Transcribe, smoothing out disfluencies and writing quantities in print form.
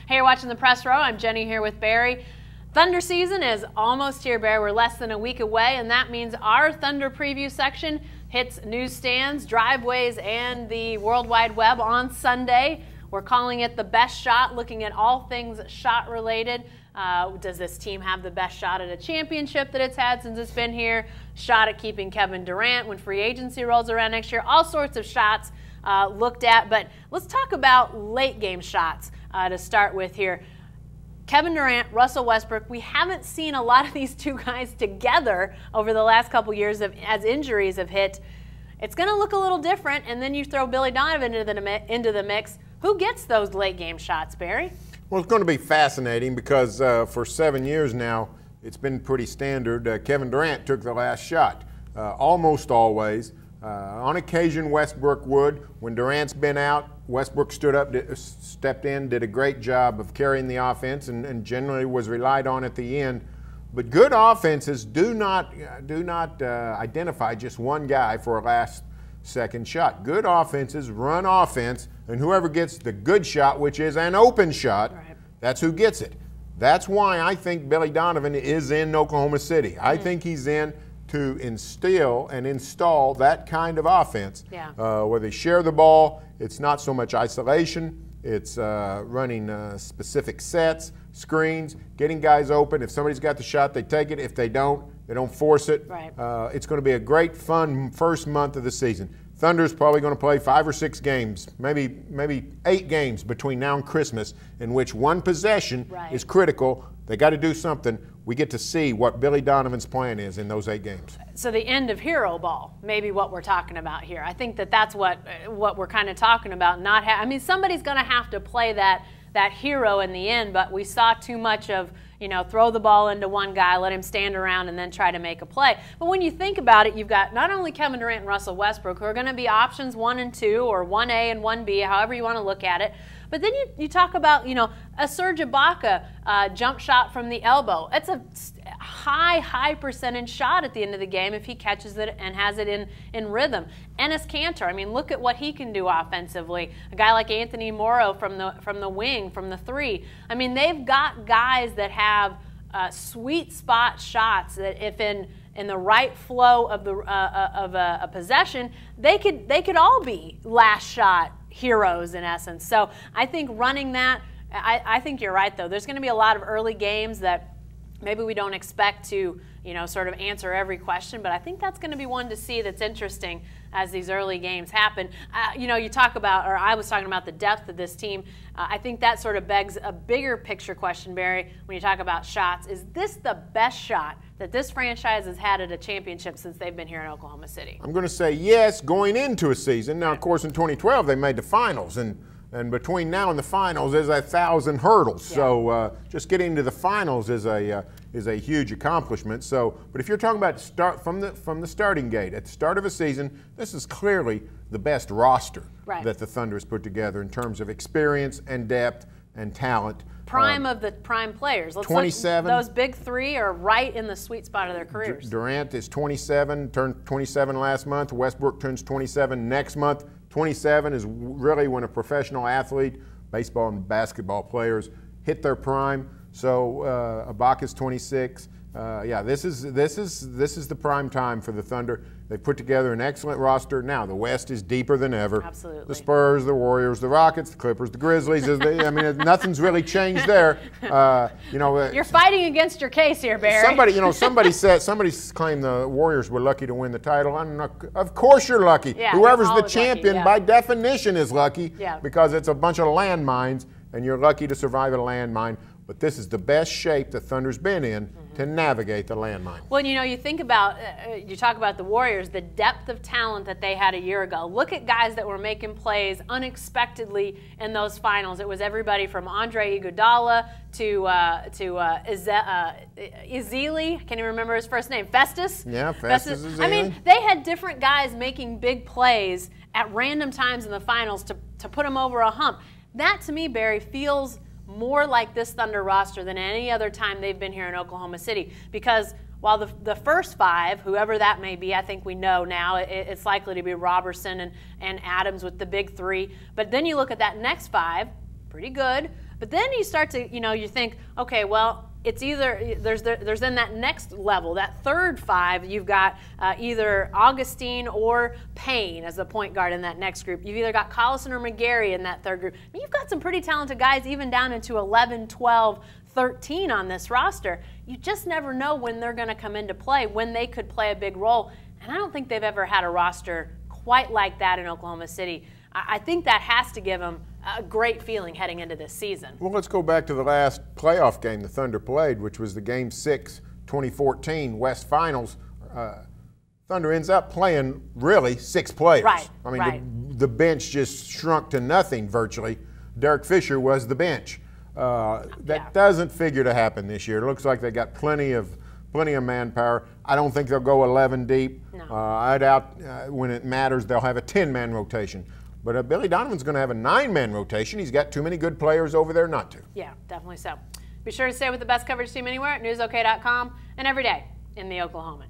Hey, you're watching the Press Row. I'm Jenny here with Barry. Thunder season is almost here, Barry. We're less than a week away, and that means our Thunder preview section hits newsstands, driveways, and the World Wide Web on Sunday. We're calling it the best shot, looking at all things shot related. Does this team have the best shot at a championship that it's had since it's been here? Shot at keeping Kevin Durant when free agency rolls around next year? All sorts of shots looked at, but let's talk about late game shots to start with here. Kevin Durant, Russell Westbrook, we haven't seen a lot of these two guys together over the last couple years as injuries have hit. It's going to look a little different, and then you throw Billy Donovan into the mix. Who gets those late game shots, Barry? Well, it's going to be fascinating because for 7 years now, it's been pretty standard. Kevin Durant took the last shot, almost always. On occasion, Westbrook would. When Durant's been out, Westbrook stepped in, did a great job of carrying the offense, and generally was relied on at the end. But good offenses do not identify just one guy for a last-second shot. Good offenses run offense, and whoever gets the good shot, which is an open shot, right, that's who gets it. That's why I think Billy Donovan is in Oklahoma City. I think he's in to instill and install that kind of offense, where they share the ball. It's not so much isolation. It's running specific sets, screens, getting guys open. If somebody's got the shot, they take it. If they don't force it. Right. It's going to be a great, fun first month of the season. Thunder's probably going to play 5 or 6 games, maybe 8 games between now and Christmas, in which one possession is critical. They got to do something. We get to see what Billy Donovan's plan is in those 8 games. So the end of hero ball, maybe what we're talking about here. I think that's what we're kind of talking about. I mean, somebody's going to have to play that hero in the end, but we saw too much of, throw the ball into one guy, let him stand around, and then try to make a play. But when you think about it, you've got not only Kevin Durant and Russell Westbrook, who are going to be options 1 and 2, or 1A and 1B, however you want to look at it. But then you talk about, a Serge Ibaka jump shot from the elbow. It's a high percentage shot at the end of the game if he catches it and has it in rhythm. Enes Kanter, I mean, look at what he can do offensively. A guy like Anthony Morrow from the wing, from the 3. I mean, they've got guys that have sweet spot shots that if in the right flow of a possession, they could all be last shot heroes in essence. So I think running that, I think you're right though. There's going to be a lot of early games that maybe we don't expect to, sort of answer every question, but I think that's going to be one to see that's interesting as these early games happen. You talk about, or I was talking about the depth of this team. I think that sort of begs a bigger picture question, Barry, when you talk about shots. Is this the best shot that this franchise has had at a championship since they've been here in Oklahoma City? I'm going to say yes, going into a season. Now, of course, in 2012, they made the finals, and between now and the finals is 1,000 hurdles. Yeah. So just getting to the finals is a huge accomplishment. So, but if you're talking about start from the starting gate at the start of a season, this is clearly the best roster that the Thunder has put together in terms of experience and depth and talent. Prime of the prime players. Let's 27. Those big 3 are right in the sweet spot of their careers. Durant is 27, turned 27 last month. Westbrook turns 27 next month. 27 is really when a professional athlete, baseball and basketball players, hit their prime. So Ibaka's 26. This is the prime time for the Thunder. They've put together an excellent roster. Now the West is deeper than ever. Absolutely. The Spurs, the Warriors, the Rockets, the Clippers, the Grizzlies. Nothing's really changed there. You're fighting against your case here, Barry. Somebody claimed the Warriors were lucky to win the title. Of course you're lucky. Yeah, whoever's the champion, lucky, by definition, is lucky because it's a bunch of landmines, and you're lucky to survive a landmine. But this is the best shape the Thunder's been in to navigate the landmine. Well, you think about, you talk about the Warriors, the depth of talent that they had a year ago. Look at guys that were making plays unexpectedly in those finals. It was everybody from Andre Iguodala to Ezeli. I can't even remember his first name. Festus? Yeah, Festus Ezeli. I mean, they had different guys making big plays at random times in the finals to put them over a hump. That, to me, Barry, feels more like this Thunder roster than any other time they've been here in Oklahoma City, because while the first 5, whoever that may be, I think we know now, it's likely to be Robertson and Adams with the big 3. But then you look at that next 5, pretty good. But then you start to, you think, okay, well, it's either there's then that next level, that third five. You've got either Augustine or Payne as the point guard in that next group. You've either got Collison or McGarry in that third group. I mean, you've got some pretty talented guys even down into 11, 12, 13 on this roster. You just never know when they're going to come into play, when they could play a big role. And I don't think they've ever had a roster quite like that in Oklahoma City. I think that has to give them a great feeling heading into this season. Well, let's go back to the last playoff game the Thunder played, which was the Game 6, 2014 West Finals. Thunder ends up playing really 6 players. Right. I mean, the bench just shrunk to nothing virtually. Derek Fisher was the bench. That doesn't figure to happen this year. It looks like they got plenty of manpower. I don't think they'll go 11 deep. No. I doubt when it matters they'll have a 10-man rotation. But Billy Donovan's going to have a 9-man rotation. He's got too many good players over there not to. Yeah, definitely so. Be sure to stay with the best coverage team anywhere at newsok.com and every day in the Oklahoman.